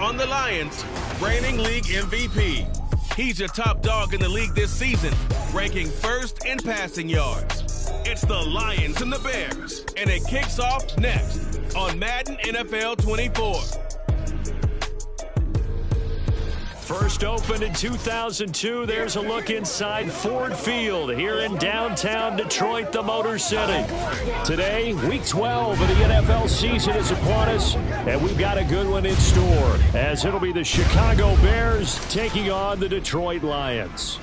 on the Lions, reigning league MVP. He's your top dog in the league this season, ranking first in passing yards. It's the Lions and the Bears, and it kicks off next on Madden NFL 24. First opened in 2002, there's a look inside Ford Field here in downtown Detroit, the Motor City. Today, Week 12 of the NFL season is upon us, and we've got a good one in store, as it'll be the Chicago Bears taking on the Detroit Lions.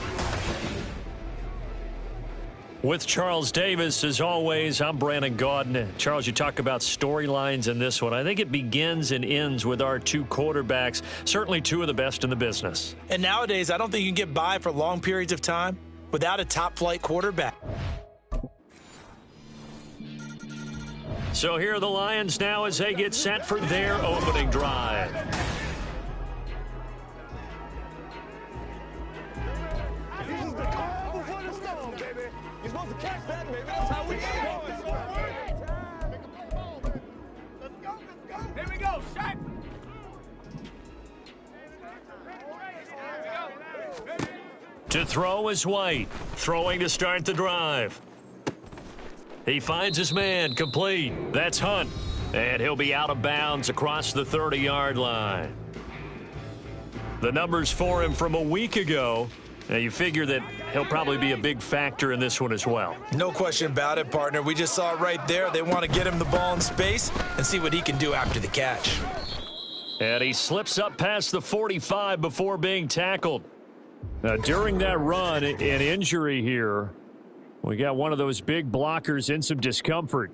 With Charles Davis, as always, I'm Brandon Gaudin. Charles, you talk about storylines in this one. I think it begins and ends with our two quarterbacks, certainly two of the best in the business. And nowadays, I don't think you can get by for long periods of time without a top-flight quarterback. So here are the Lions now as they get set for their opening drive. Catch that, baby. That's how we go. Let's go. Here we go. Shot. To throw is White. Throwing to start the drive. He finds his man, complete. That's Hunt. And he'll be out of bounds across the 30-yard line. The numbers for him from a week ago. Now, you figure that he'll probably be a big factor in this one as well. No question about it, partner. We just saw it right there. They want to get him the ball in space and see what he can do after the catch. And he slips up past the 45 before being tackled. Now, during that run, an injury here. We got one of those big blockers in some discomfort.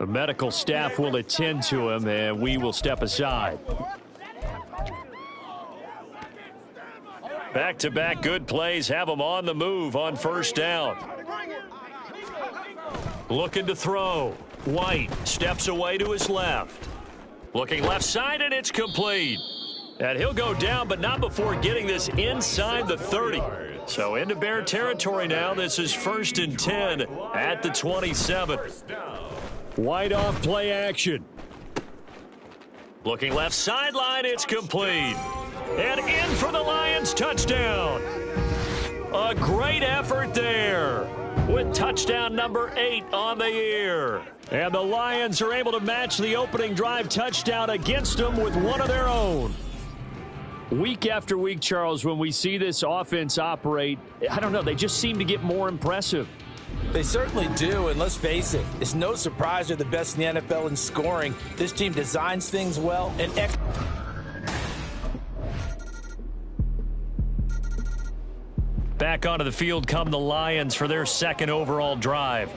The medical staff will attend to him, and we will step aside. Back-to-back good plays have him on the move on first down. Looking to throw. White steps away to his left. Looking left side, and it's complete. And he'll go down, but not before getting this inside the 30. So into Bear territory now. This is 1st and 10 at the 27. White off play action. Looking left sideline, it's complete. And in for the Lions touchdown. A great effort there with touchdown number 8 on the year. And the Lions are able to match the opening drive touchdown against them with one of their own. Week after week, Charles, when we see this offense operate, I don't know, they just seem to get more impressive. They certainly do, and let's face it, it's no surprise they're the best in the NFL in scoring. This team designs things well and Back onto the field come the Lions for their second overall drive.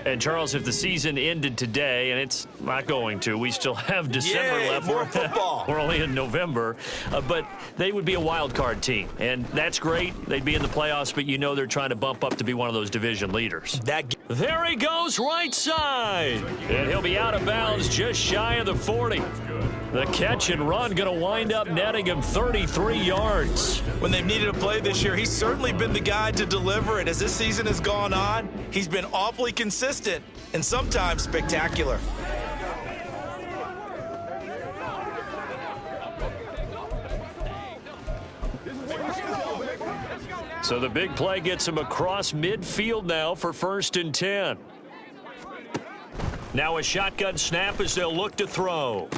And, Charles, if the season ended today, and it's not going to, we still have December left. More football. We're only in November. But they would be a wild card team. And that's great. They'd be in the playoffs, but you know they're trying to bump up to be one of those division leaders. There he goes, right side. And he'll be out of bounds just shy of the 40. The catch and run going to wind up netting him 33 yards. When they've needed a play this year, he's certainly been the guy to deliver it. As this season has gone on, he's been awfully consistent and sometimes spectacular. So the big play gets him across midfield now for 1st and 10. Now a shotgun snap as they'll look to throw.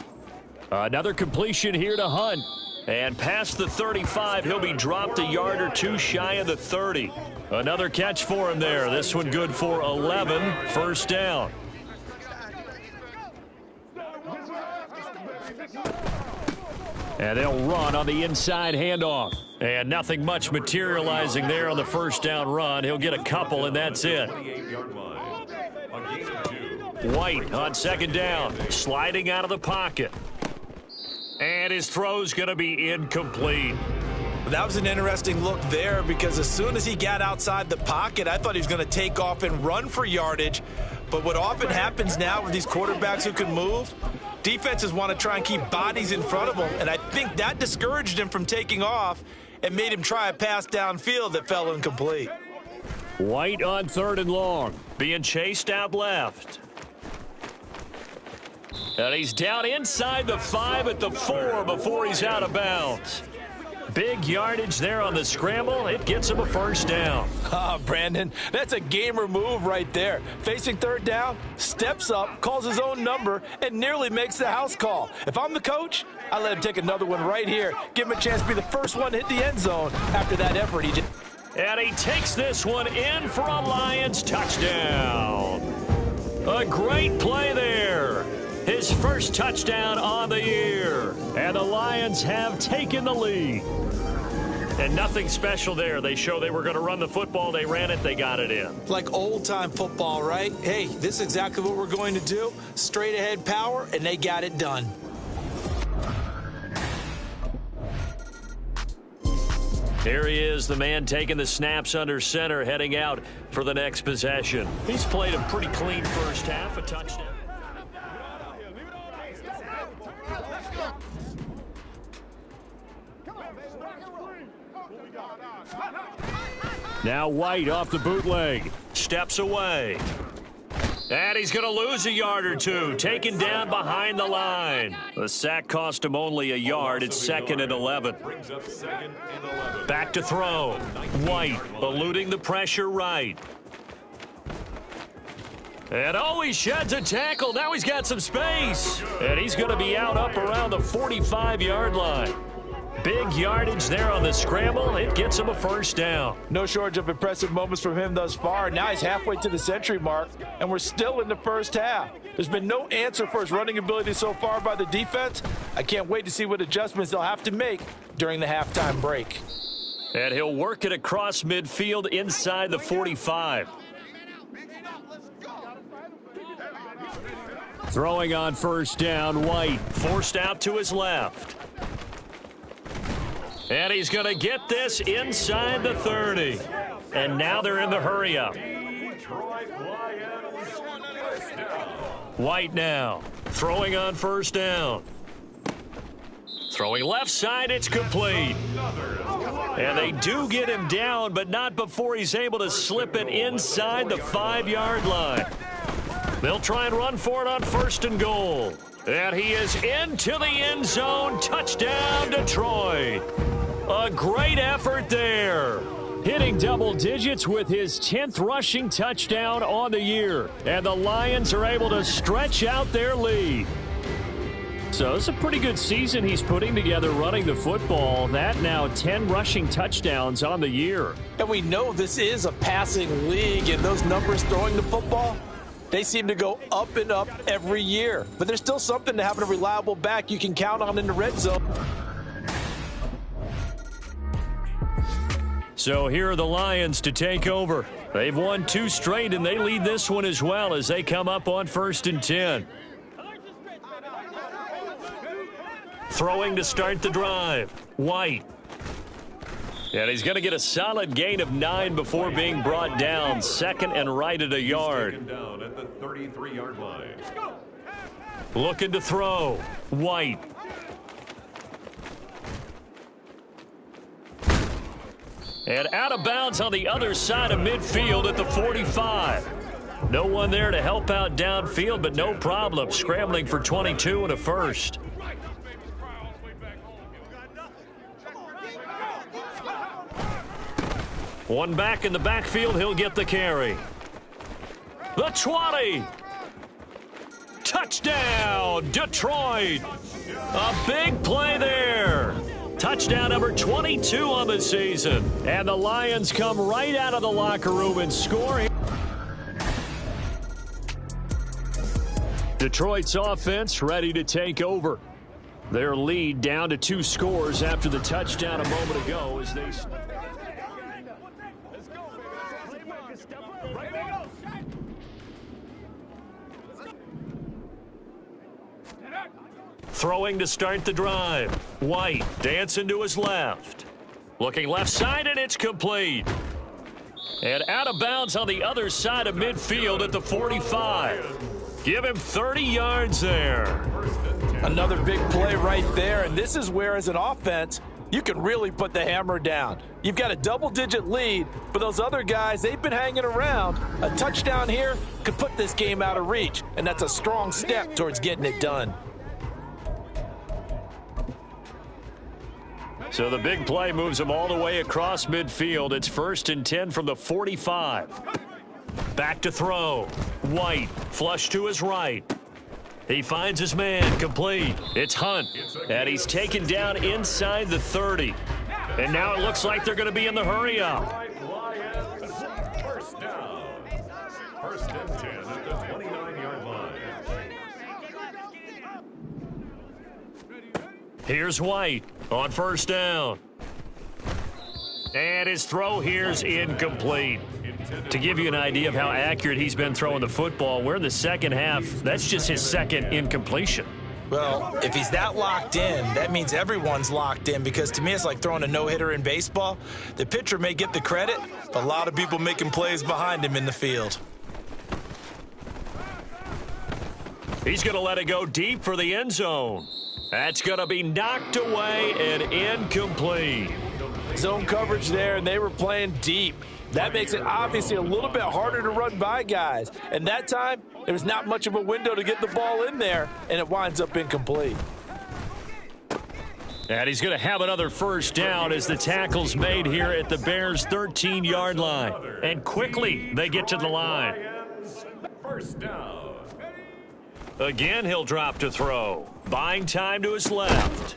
Another completion here to Hunt. And past the 35, he'll be dropped a yard or two shy of the 30. Another catch for him there. This one good for 11. 1st down. And they'll run on the inside handoff. And nothing much materializing there on the 1st down run. He'll get a couple, and that's it. White on 2nd down, sliding out of the pocket. And his throw's going to be incomplete. That was an interesting look there because as soon as he got outside the pocket, I thought he was going to take off and run for yardage. But what often happens now with these quarterbacks who can move, defenses want to try and keep bodies in front of them. And I think that discouraged him from taking off and made him try a pass downfield that fell incomplete. White on 3rd and long, being chased out left. And he's down inside the 5 at the 4 before he's out of bounds. Big yardage there on the scramble. It gets him a first down. Brandon, that's a gamer move right there. Facing third down, steps up, calls his own number, and nearly makes the house call. If I'm the coach, I let him take another one right here. Give him a chance to be the first one to hit the end zone after that effort. And he takes this one in for a Lions touchdown. A great play there. His first touchdown on the year. And the Lions have taken the lead. And nothing special there. They show they were going to run the football. They ran it. They got it in. Like old-time football, right? Hey, this is exactly what we're going to do. Straight-ahead power, and they got it done. Here he is, the man taking the snaps under center, heading out for the next possession. He's played a pretty clean first half, a touchdown. Now White off the bootleg, steps away. And he's going to lose a yard or two, taken down behind the line. The sack cost him only a yard. It's 2nd and 11. Back to throw. White eluding the pressure right. And he sheds a tackle. Now he's got some space. And he's going to be out up around the 45-yard line. Big yardage there on the scramble. It gets him a first down. No shortage of impressive moments from him thus far. Now he's halfway to the century mark, and we're still in the first half. There's been no answer for his running ability so far by the defense. I can't wait to see what adjustments they'll have to make during the halftime break. And he'll work it across midfield inside the 45. Throwing on first down, White forced out to his left. And he's going to get this inside the 30. And now they're in the hurry-up. White now throwing on first down. Throwing left side, it's complete. And they do get him down, but not before he's able to slip it inside the 5-yard line. They'll try and run for it on 1st and goal. And he is into the end zone. Touchdown, Detroit. A great effort there. Hitting double digits with his 10th rushing touchdown on the year. And the Lions are able to stretch out their lead. So it's a pretty good season he's putting together running the football. That now 10 rushing touchdowns on the year. And we know this is a passing league, and those numbers throwing the football, they seem to go up and up every year. But there's still something to having a reliable back you can count on in the red zone. So here are the Lions to take over. They've won 2 straight, and they lead this one as well as they come up on 1st and 10. Throwing to start the drive. White. And he's going to get a solid gain of 9 before being brought down. 2nd and right at a yard. Down at the 33-yard line. Looking to throw. White. And out of bounds on the other side of midfield at the 45. No one there to help out downfield, but no problem. Scrambling for 22 and a first. One back in the backfield, he'll get the carry. The 20. Touchdown, Detroit. A big play there. Touchdown number 22 on the season. And the Lions come right out of the locker room and score. Detroit's offense ready to take over. Their lead down to 2 scores after the touchdown a moment ago as they... Throwing to start the drive. White dancing to his left. Looking left side, and it's complete. And out of bounds on the other side of midfield at the 45. Give him 30 yards there. Another big play right there, and this is where, as an offense, you can really put the hammer down. You've got a double-digit lead, but those other guys, they've been hanging around. A touchdown here could put this game out of reach, and that's a strong step towards getting it done. So the big play moves him all the way across midfield. It's 1st and 10 from the 45. Back to throw. White, flush to his right. He finds his man, complete. It's Hunt, and he's taken down inside the 30. And now it looks like they're going to be in the hurry-up. First down. 1st and 10 at the 29-yard line. Here's White on 1st down. And his throw here's incomplete. To give you an idea of how accurate he's been throwing the football, we're in the second half. That's just his second incompletion. Well, if he's that locked in, that means everyone's locked in, because to me it's like throwing a no-hitter in baseball. The pitcher may get the credit, but a lot of people making plays behind him in the field. He's going to let it go deep for the end zone. That's going to be knocked away and incomplete. Zone coverage there, and they were playing deep. That makes it obviously a little bit harder to run by guys. And that time, there was not much of a window to get the ball in there, and it winds up incomplete. And he's going to have another 1st down as the tackle's made here at the Bears' 13-yard line. And quickly, they get to the line. 1st down. Again, he'll drop to throw. Buying time to his left.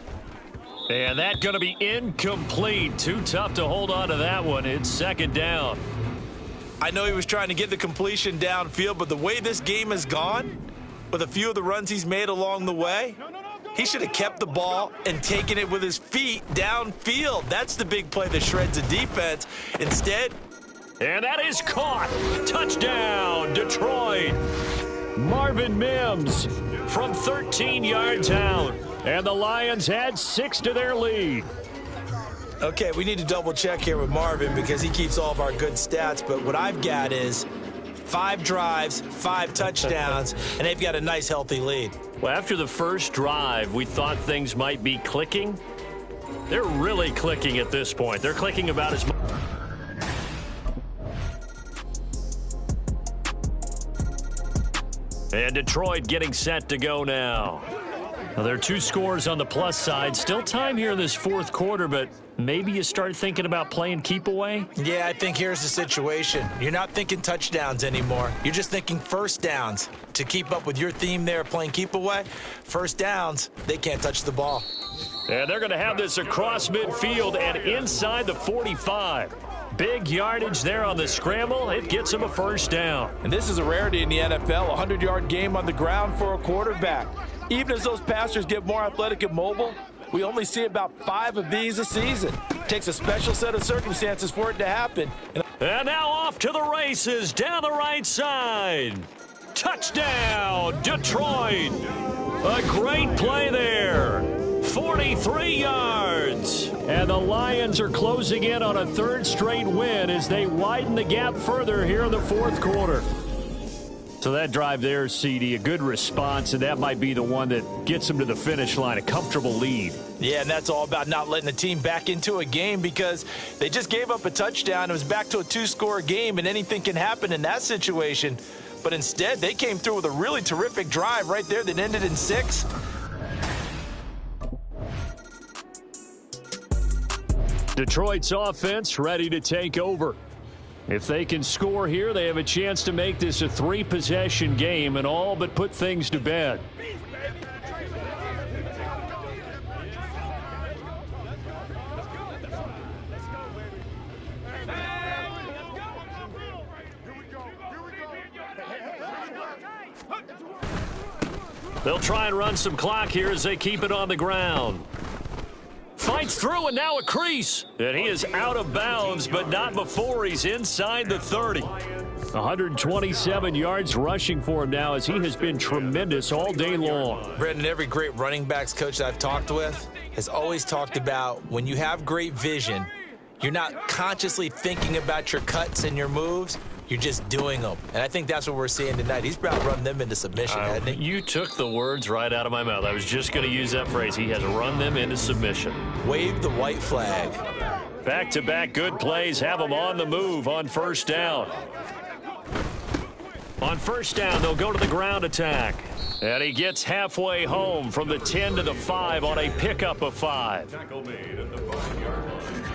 And that's going to be incomplete. Too tough to hold on to that one. It's 2nd down. I know he was trying to get the completion downfield, but the way this game has gone, with a few of the runs he's made along the way, he should have kept the ball and taken it with his feet downfield. That's the big play that shreds a defense. Instead, and that is caught. Touchdown, Detroit. Marvin Mims from 13 yards out. And the Lions had 6 to their lead. Okay, we need to double check here with Marvin because he keeps all of our good stats. But what I've got is 5 drives, 5 touchdowns, and they've got a nice, healthy lead. Well, after the first drive, we thought things might be clicking. They're really clicking at this point. They're clicking about as much. And Detroit getting set to go now. Now, there are 2 scores on the plus side. Still time here in this 4th quarter, but maybe you start thinking about playing keep away? Yeah, I think here's the situation. You're not thinking touchdowns anymore. You're just thinking 1st downs. To keep up with your theme there, playing keep away, 1st downs, they can't touch the ball. And they're going to have this across midfield and inside the 45. Big yardage there on the scramble. It gets him a 1st down. And this is a rarity in the NFL, a 100-yard game on the ground for a quarterback. Even as those passers get more athletic and mobile, we only see about 5 of these a season. It takes a special set of circumstances for it to happen. And now off to the races down the right side. Touchdown, Detroit. A great play there. 43 yards. And the Lions are closing in on a 3rd straight win as they widen the gap further here in the 4th quarter. So that drive there, CD, a good response, and that might be the one that gets them to the finish line, a comfortable lead. Yeah, and that's all about not letting the team back into a game because they just gave up a touchdown. It was back to a 2-score game, and anything can happen in that situation. But instead, they came through with a really terrific drive right there that ended in 6. Detroit's offense ready to take over. If they can score here, they have a chance to make this a 3-possession game and all but put things to bed. They'll try and run some clock here as they keep it on the ground. Fights through, and now a crease. And he is out of bounds, but not before he's inside the 30. 127 yards rushing for him now as he has been tremendous all day long. Brendan, every great running backs coach that I've talked with has always talked about when you have great vision, you're not consciously thinking about your cuts and your moves. You're just doing them. And I think that's what we're seeing tonight. He's about run them into submission, hasn't he? You took the words right out of my mouth. I was just going to use that phrase. He has run them into submission. Wave the white flag. Back-to-back good plays have them on the move on first down. On first down, they'll go to the ground attack. And he gets halfway home from the 10 to the 5 on a pickup of 5.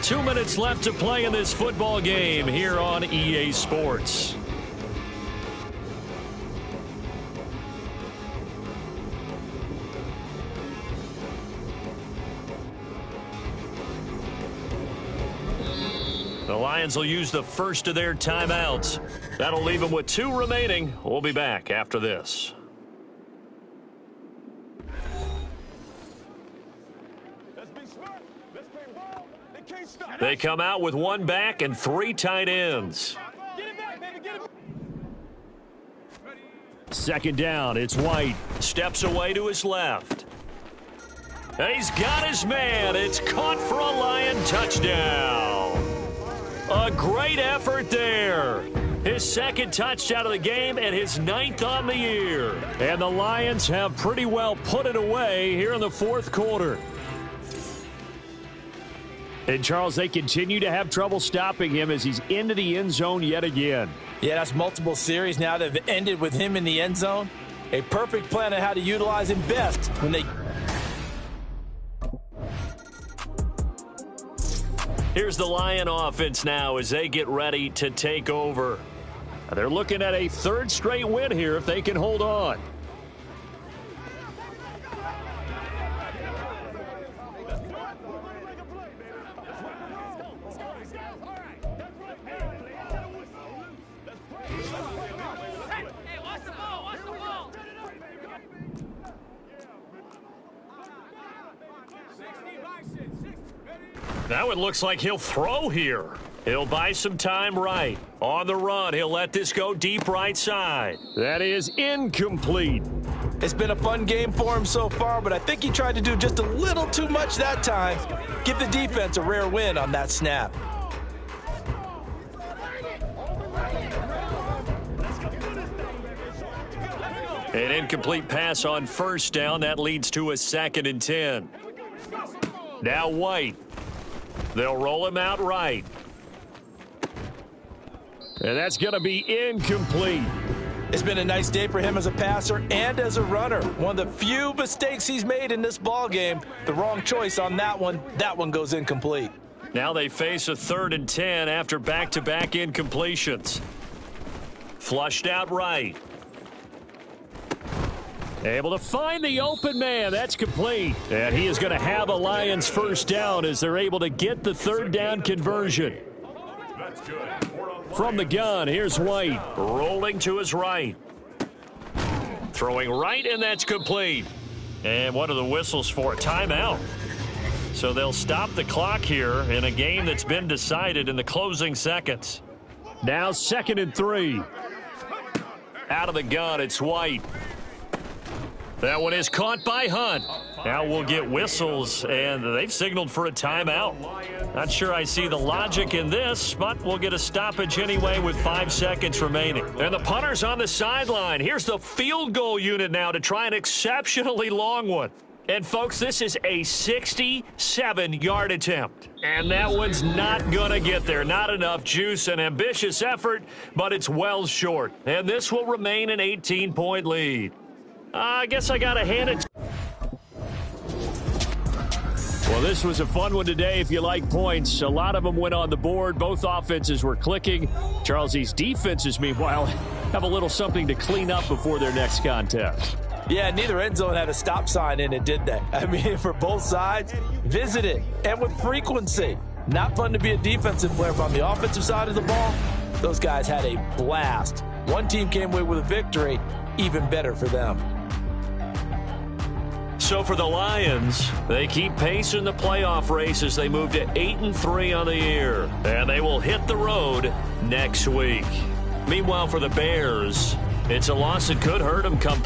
2 minutes left to play in this football game here on EA Sports. The Lions will use the first of their timeouts. That'll leave them with 2 remaining. We'll be back after this. They come out with 1 back and 3 tight ends. Second down, it's White. Steps away to his left. And he's got his man. It's caught for a Lion touchdown. A great effort there. His second touchdown of the game and his 9th on the year. And the Lions have pretty well put it away here in the 4th quarter. And, Charles, they continue to have trouble stopping him as he's into the end zone yet again. Yeah, that's multiple series now that have ended with him in the end zone. A perfect plan on how to utilize him best when they... Here's the Lion offense now as they get ready to take over. They're looking at a 3rd straight win here if they can hold on. Now it looks like he'll throw here. He'll buy some time right. On the run, he'll let this go deep right side. That is incomplete. It's been a fun game for him so far, but I think he tried to do just a little too much that time. Give the defense a rare win on that snap. An incomplete pass on first down. That leads to a 2nd and 10. Now White. They'll roll him out right. And that's going to be incomplete. It's been a nice day for him as a passer and as a runner. One of the few mistakes he's made in this ball game. The wrong choice on that one. That one goes incomplete. Now they face a 3rd and 10 after back-to-back incompletions. Flushed out right. Able to find the open man. That's complete. And he is going to have a Lions first down as they're able to get the 3rd down conversion. From the gun, here's White. Rolling to his right. Throwing right, and that's complete. And what are the whistles for? Timeout. So they'll stop the clock here in a game that's been decided in the closing seconds. Now 2nd and 3. Out of the gun, it's White. That one is caught by Hunt. Now we'll get whistles, and they've signaled for a timeout. Not sure I see the logic in this, but we'll get a stoppage anyway with 5 seconds remaining. And the punter's on the sideline. Here's the field goal unit now to try an exceptionally long one. And, folks, this is a 67-yard attempt. And that one's not going to get there. Not enough juice, an ambitious effort, but it's well short. And this will remain an 18-point lead. I guess I got to hand it. Well, this was a fun one today if you like points. A lot of them went on the board. Both offenses were clicking. Charles, these defenses, meanwhile, have a little something to clean up before their next contest. Yeah, neither end zone had a stop sign in it, did they? I mean, for both sides, visit it, and with frequency. Not fun to be a defensive player, but on the offensive side of the ball, those guys had a blast. One team came away with a victory, even better for them. So for the Lions, they keep pace in the playoff race as they move to 8-3 on the year. And they will hit the road next week. Meanwhile, for the Bears, it's a loss that could hurt them come